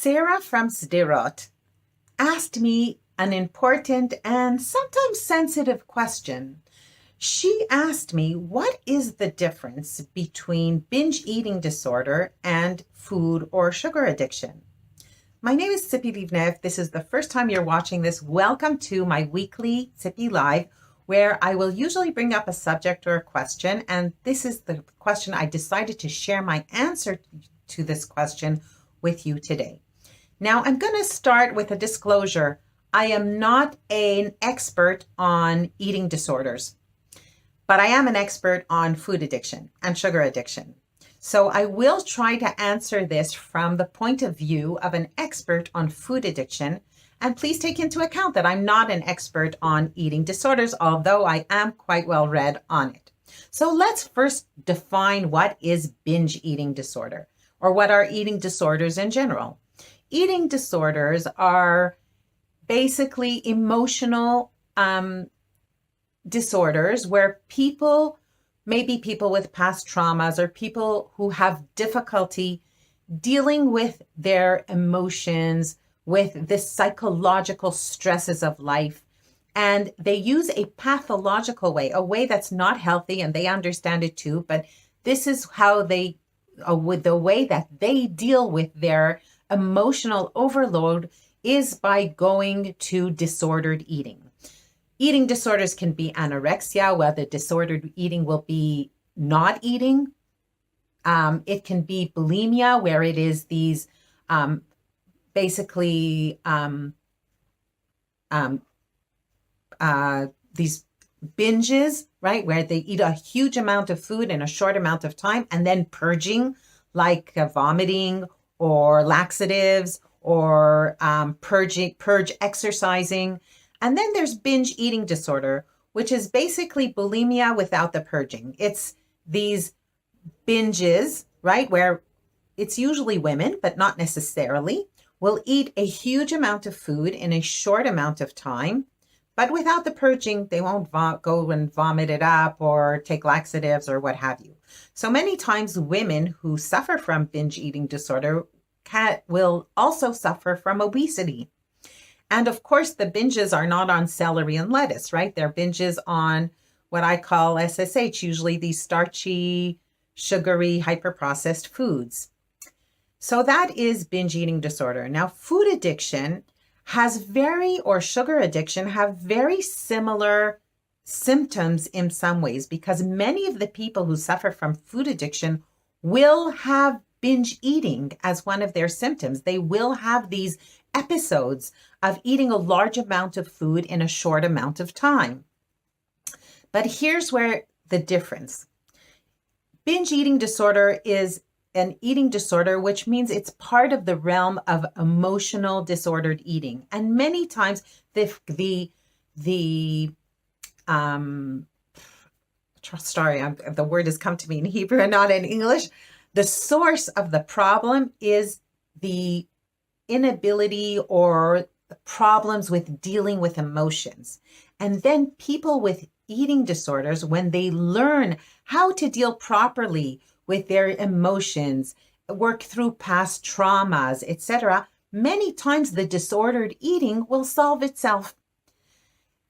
Sarah from Sderot asked me an important and sometimes sensitive question. She asked me, what is the difference between binge eating disorder and food or sugar addiction? My name is Zippi. If this is the first time you're watching this, welcome to my weekly Zippi Live, where I will usually bring up a subject or a question. And this is the question I decided to share my answer to this question with you today. Now, I'm going to start with a disclosure. I am not an expert on eating disorders, but I am an expert on food addiction and sugar addiction. So I will try to answer this from the point of view of an expert on food addiction. And please take into account that I'm not an expert on eating disorders, although I am quite well read on it. So let's first define what is binge eating disorder, or what are eating disorders in general. Eating disorders are basically emotional disorders where maybe people with past traumas or people who have difficulty dealing with their emotions, with the psychological stresses of life. And they use a pathological way, a way that's not healthy, and they understand it too. But this is how with the way that they deal with their emotional overload is by going to disordered eating. Eating disorders can be anorexia, where the disordered eating will be not eating. It can be bulimia, where it is these these binges, right, where they eat a huge amount of food in a short amount of time and then purging, like vomiting or laxatives or purge exercising. And then there's binge eating disorder, which is basically bulimia without the purging. It's these binges, right, where it's usually women, but not necessarily, will eat a huge amount of food in a short amount of time. But without the purging, they won't go and vomit it up or take laxatives or what have you. So many times women who suffer from binge eating disorder will also suffer from obesity. And of course, the binges are not on celery and lettuce, right? They're binges on what I call SSH, usually these starchy, sugary, hyperprocessed foods. So that is binge eating disorder. Now, food addiction or sugar addiction have very similar symptoms in some ways, because many of the people who suffer from food addiction will have binge eating as one of their symptoms. They will have these episodes of eating a large amount of food in a short amount of time. But here's where the difference. Binge eating disorder is an eating disorder, which means it's part of the realm of emotional disordered eating. And many times the word has come to me in Hebrew and not in English. The source of the problem is the inability or problems with dealing with emotions. And then people with eating disorders, when they learn how to deal properly with their emotions, work through past traumas, etc., many times the disordered eating will solve itself.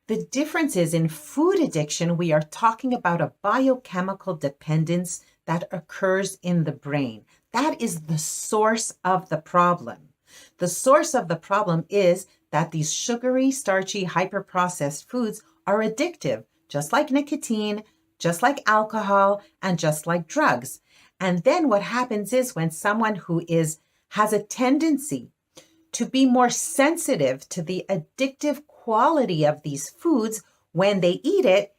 The difference is in food addiction, we are talking about a biochemical dependence that occurs in the brain. That is the source of the problem. The source of the problem is that these sugary, starchy, hyperprocessed foods are addictive, just like nicotine, just like alcohol, and just like drugs. And then what happens is when someone who has a tendency to be more sensitive to the addictive quality of these foods, when they eat it,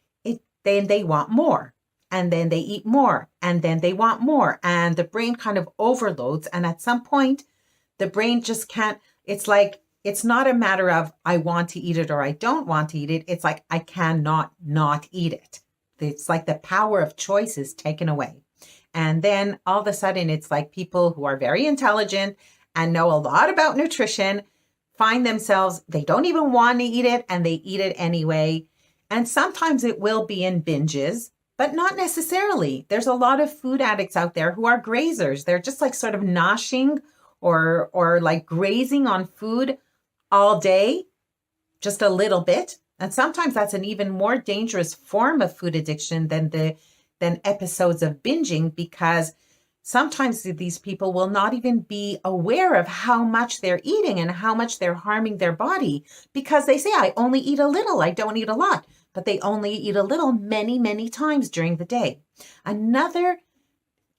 then they want more. And then they eat more. And then they want more. And the brain kind of overloads. And at some point, the brain just can't, it's not a matter of I want to eat it or I don't want to eat it. It's like I cannot not eat it. It's like the power of choice is taken away. And then all of a sudden, it's like people who are very intelligent and know a lot about nutrition find themselves, they don't even want to eat it and they eat it anyway. And sometimes it will be in binges, but not necessarily. There's a lot of food addicts out there who are grazers. They're just like sort of noshing or like grazing on food all day, just a little bit. And sometimes that's an even more dangerous form of food addiction than episodes of binging, because sometimes these people will not even be aware of how much they're eating and how much they're harming their body, because they say, I only eat a little, I don't eat a lot, but they only eat a little many, many times during the day. Another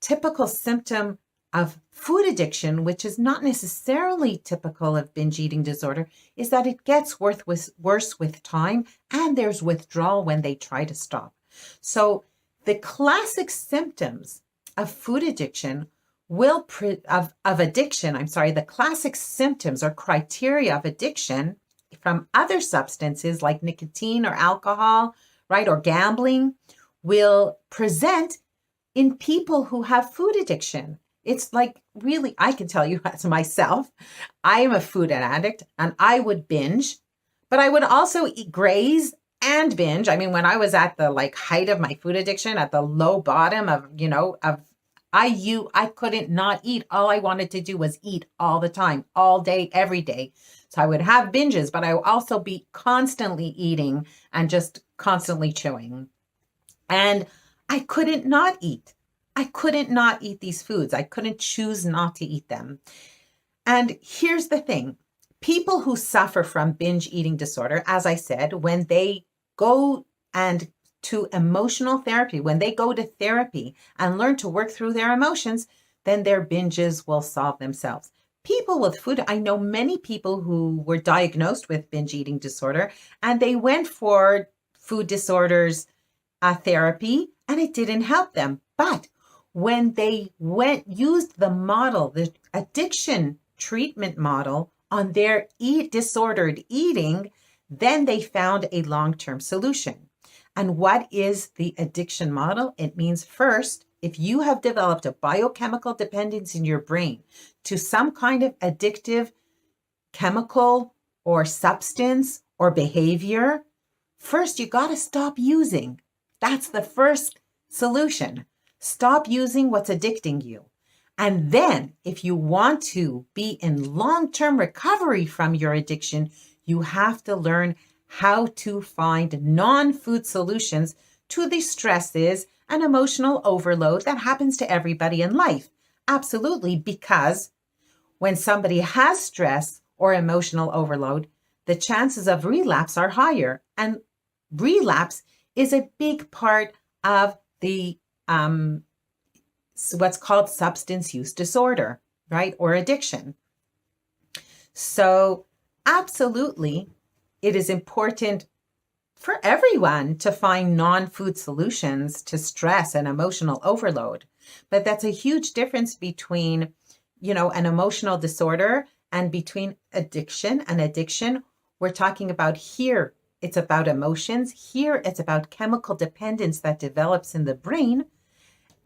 typical symptom of food addiction, which is not necessarily typical of binge eating disorder, is that it gets worse with time, and there's withdrawal when they try to stop. So the classic symptoms of food addiction the classic symptoms or criteria of addiction from other substances like nicotine or alcohol, right, or gambling, will present in people who have food addiction. It's like, really, I can tell you as myself, I am a food addict and I would binge, but I would also graze and binge. I mean, when I was at the height of my food addiction, at the low bottom of, I couldn't not eat. All I wanted to do was eat all the time, all day, every day. So I would have binges, but I would also be constantly eating and just constantly chewing. And I couldn't not eat. I couldn't not eat these foods. I couldn't choose not to eat them. And here's the thing. People who suffer from binge eating disorder, as I said, when they go to emotional therapy, when they go to therapy and learn to work through their emotions, then their binges will solve themselves. People with food, I know many people who were diagnosed with binge eating disorder, and they went for food disorders therapy, and it didn't help them. But when they used the addiction treatment model on their disordered eating, then they found a long-term solution. And what is the addiction model? It means, first, if you have developed a biochemical dependence in your brain to some kind of addictive chemical or substance or behavior, first you got to stop using. That's the first solution. Stop using what's addicting you. And then if you want to be in long-term recovery from your addiction, you have to learn how to find non-food solutions to the stresses and emotional overload that happens to everybody in life. Absolutely, because when somebody has stress or emotional overload, the chances of relapse are higher. And relapse is a big part of the what's called substance use disorder, right? Or addiction. So absolutely, it is important for everyone to find non-food solutions to stress and emotional overload. But that's a huge difference between, an emotional disorder and between addiction and addiction. We're talking about here, it's about emotions. Here, it's about chemical dependence that develops in the brain.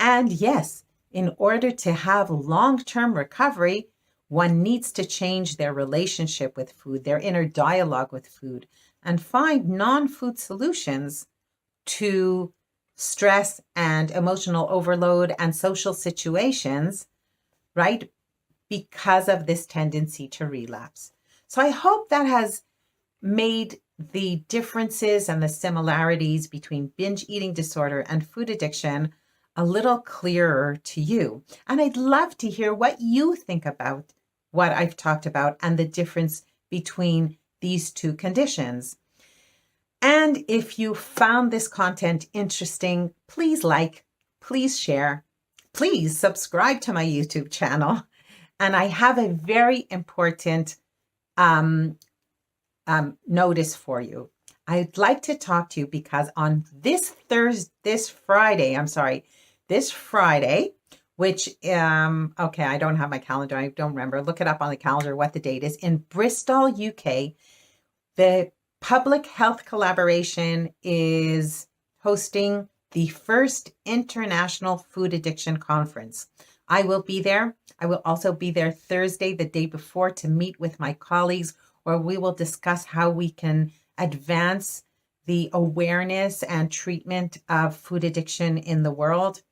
And yes, in order to have long-term recovery, one needs to change their relationship with food, their inner dialogue with food, and find non-food solutions to stress and emotional overload and social situations, right? Because of this tendency to relapse. So I hope that has made the differences and the similarities between binge eating disorder and food addiction a little clearer to you. And I'd love to hear what you think about what I've talked about and the difference between these two conditions. And if you found this content interesting, please like, please share, please subscribe to my YouTube channel. And I have a very important notice for you. I'd like to talk to you because on this Friday, which, okay, I don't have my calendar. I don't remember. Look it up on the calendar what the date is. In Bristol, UK, the Public Health Collaboration is hosting the first International Food Addiction Conference. I will be there. I will also be there Thursday, the day before, to meet with my colleagues, where we will discuss how we can advance the awareness and treatment of food addiction in the world.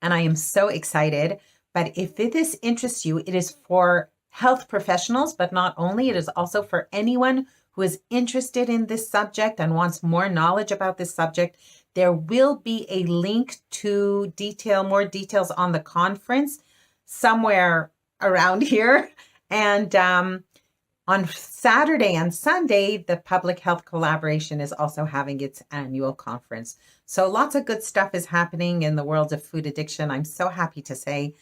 And I am so excited. But if this interests you, it is for health professionals, but not only, it is also for anyone who is interested in this subject and wants more knowledge about this subject. There will be a link to more details on the conference somewhere around here. And on Saturday and Sunday, the Public Health Collaboration is also having its annual conference. So lots of good stuff is happening in the world of food addiction, I'm so happy to say.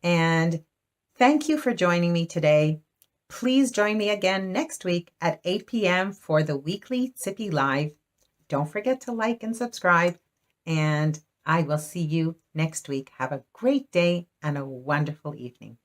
And thank you for joining me today. Please join me again next week at 8 p.m. for the weekly Zippi Live. Don't forget to like and subscribe, and I will see you next week. Have a great day and a wonderful evening.